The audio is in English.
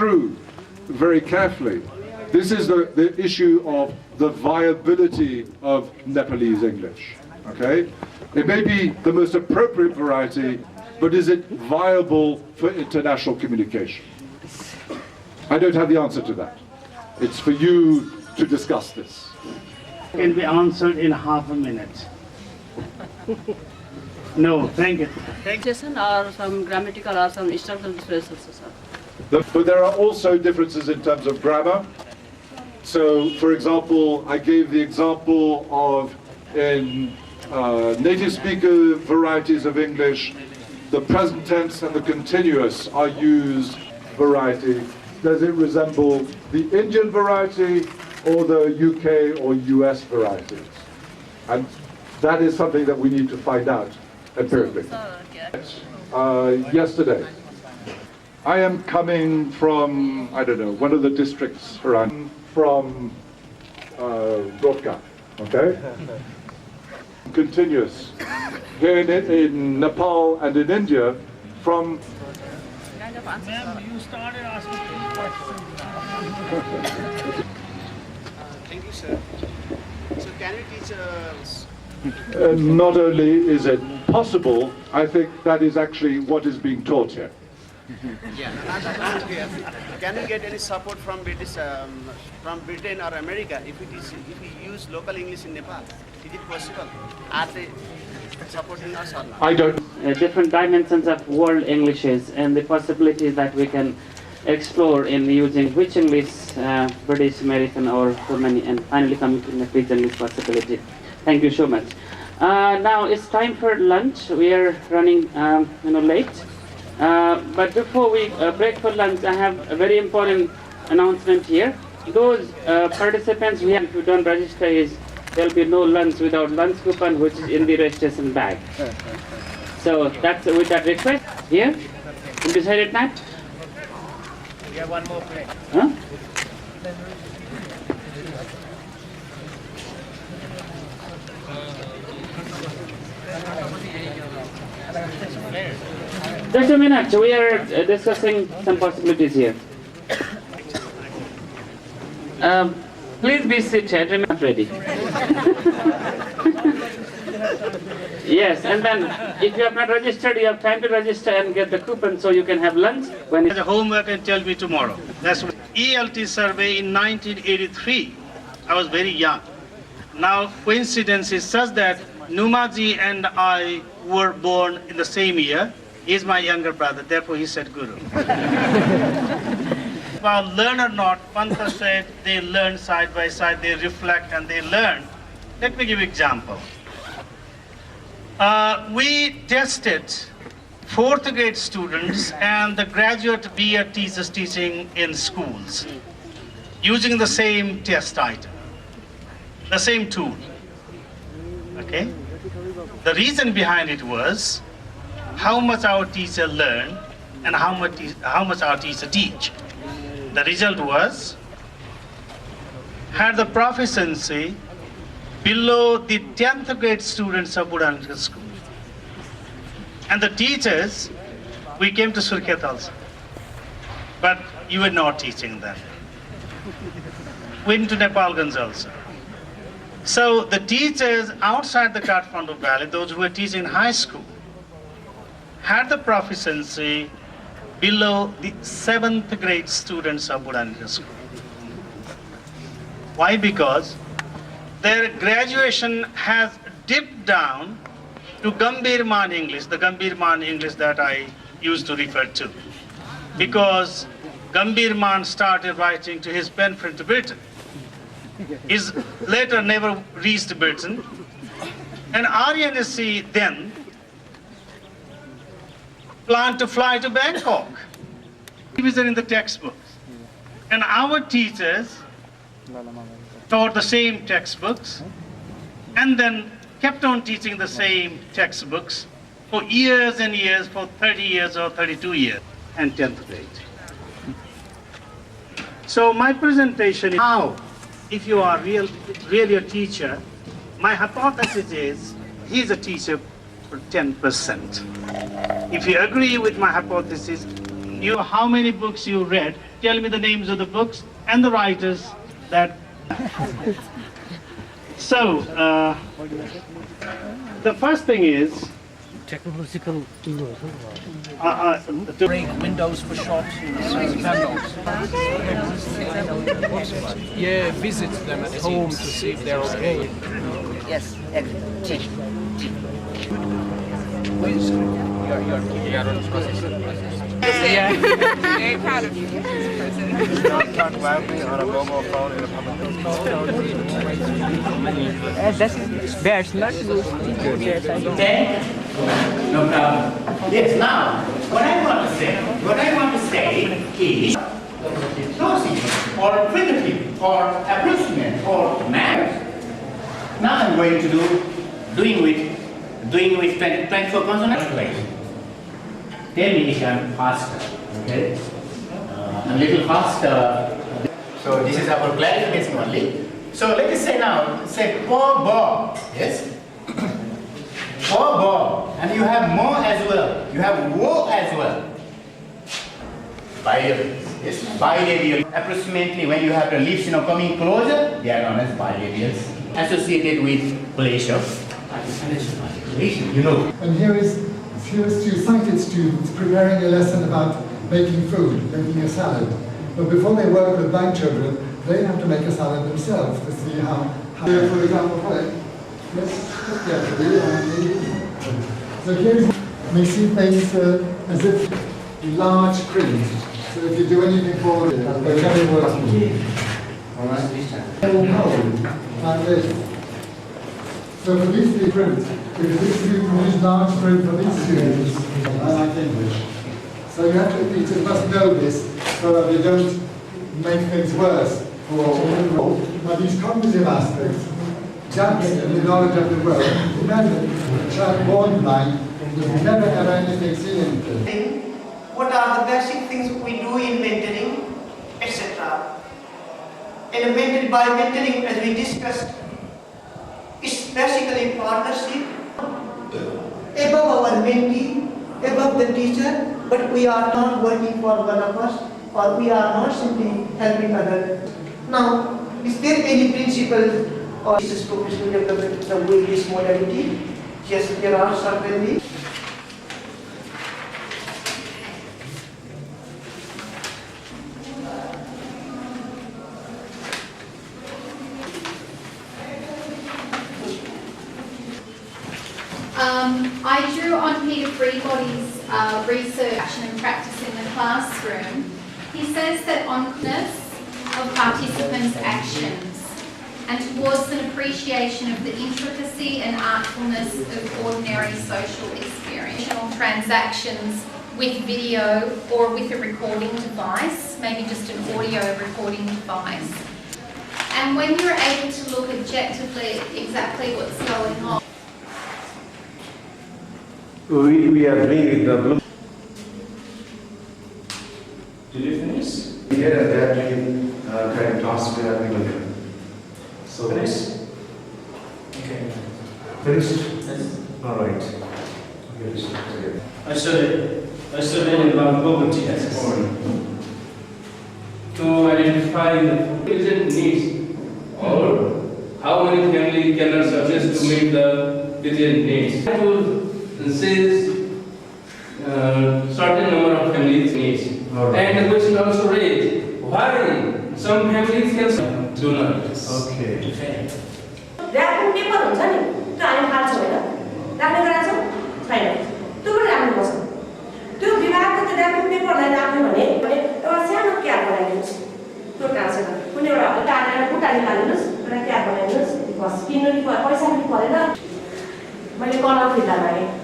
through very carefully. This is the issue of the viability of Nepalese English, okay? It may be the most appropriate variety, but is it viable for international communication? I don't have the answer to that. It's for you to discuss this. Can be answered in half a minute. No, thank you. Or some grammatical or some historical differences, sir. But there are also differences in terms of grammar. So, for example, I gave the example of in native speaker varieties of English, the present tense and the continuous are used variety. Does it resemble the Indian variety or the UK or US varieties? And that is something that we need to find out empirically. Yesterday, I am coming from, I don't know, one of the districts around, from Rotka, okay? Continuous. Here in Nepal and in India, from... Ma'am, you started asking questions now. Thank you, sir. So can you teach us? Not only is it possible, I think that is actually what is being taught here. Yeah. Can you get any support from from Britain or America if we use local English in Nepal? Is it possible? Are they supporting us or not? I don't. Different dimensions of world Englishes and the possibilities that we can explore in using which English, British, American or Romani, and finally coming to the Nepalese English possibility. Thank you so much. Now it's time for lunch. We are running late. But before we break for lunch, I have a very important announcement here. Those participants who don't register, there will be no lunch without lunch coupon, which is in the registration bag. So that's with that request here. You decided that? We have one more plate. Huh? Just a minute, we are discussing some possibilities here. Please be seated, remain ready. Yes, and then if you have not registered, you have time to register and get the coupon so you can have lunch. When The homework and tell me tomorrow. That's what ELT survey in 1983. I was very young. Now coincidence is such that Numaji and I were born in the same year. He's my younger brother, therefore he said Guru. Well, learn or not, Pantha said they learn side by side, they reflect and they learn. Let me give you an example. We tested 4th grade students and the graduate BA teachers teaching in schools using the same test item, the same tool. Okay? The reason behind it was how much our teacher learned and how much our teacher teach. The result was, had the proficiency below the 10th grade students of Buddha school. And the teachers, we came to Surkhet also. But you were not teaching them. Went to Nepalganj also. So the teachers outside the Kathmandu Valley, those who were teaching high school, had the proficiency below the 7th grade students of Buddha school. Why? Because their graduation has dipped down to Gambhir Man English, the Gambhir Man English that I used to refer to. Because Gambhir Man started writing to his pen friend to Britain. His letter never reached Britain. And RNSC then planned to fly to Bangkok. He was in the textbooks. And our teachers taught the same textbooks and then kept on teaching the same textbooks for years and years, for 30 years or 32 years, and 10th grade. So my presentation is how, if you are really a teacher, my hypothesis is he's a teacher for 10%. If you agree with my hypothesis, You how many books you read? Tell me the names of the books and the writers that. So, the first thing is technological tools. to Break windows for shops. Yeah, visit them at home to see if they're okay. Yes, agree. You're on process. Very proud of you. Talk loudly on a mobile phone in a public That's bad. Not good. No problem. Yes, now, what I want to say is closing or primitive or approximate or matters. Now I'm going to doing with 24 consonants. Tell me if I'm faster, okay? A little faster. So this is our clarification only. So let us say now, say bo, yes? Bo, and you have mo as well. You have wo as well. Bilabials, yes? Bilabial. Approximately when you have the lips, coming closer, they are known as bilabials. Associated with pleasure. And here is two sighted students preparing a lesson about making food, making a salad. But before they work with blind children, they have to make a salad themselves to see how for example, let's get so here we see things as if large cream. So if you do anything for it, they're very working. Alright? They will hold like this. So for these three prints, because these students use large print for these students, I like English. So you have to, teachers must know this so that they don't make things worse. But these cognitive aspects, just the knowledge of the world, imagine a child born blind who's never ever anything seen anything. What are the basic things we do in mentoring, etc. And by mentoring, as we discussed, it's basically partnership above our mentee, above the teacher, but we are not working for one of us, or we are not simply helping others. Now, is there any principle or this is professional development with this modality? Yes, there are certainly. I drew on Peter Freebody's research and practice in the classroom. He says that oneness of participants' actions and towards an appreciation of the intricacy and artfulness of ordinary social experience. Transactions with video or with a recording device, maybe just an audio recording device. And when you're able to look objectively at exactly what's going on. We are doing with the blue. Did you finish? Yeah, they are doing kind of tasks we are given. So Finished? Okay. Finished? Yes. All right. I studied about poverty assessment to identify the present needs or how many families cannot suggest to meet the present needs. To says certain number of families needs. And the question also raised, why some families can do not? Okay. Wrapping paper हुन्छ नि त्यो हामी फाल्छौँ हैन राख्ने कुरा छ छैन त्यो पनि राख्नुपर्छ त्यो विभागको त्यो र्यापिङ पेपरलाई राख्ने भने एउटा सानो क्याप बनाइदिनुहोस् त्यो ट्रान्सफर कुनै एउटा टाढा खुट्टा निकाल्नुहोस् एउटा क्याप बनाइदिनुहोस् बस किन्नु नि पैसा पनि परेन मैले कलर फिर्ता मागेँ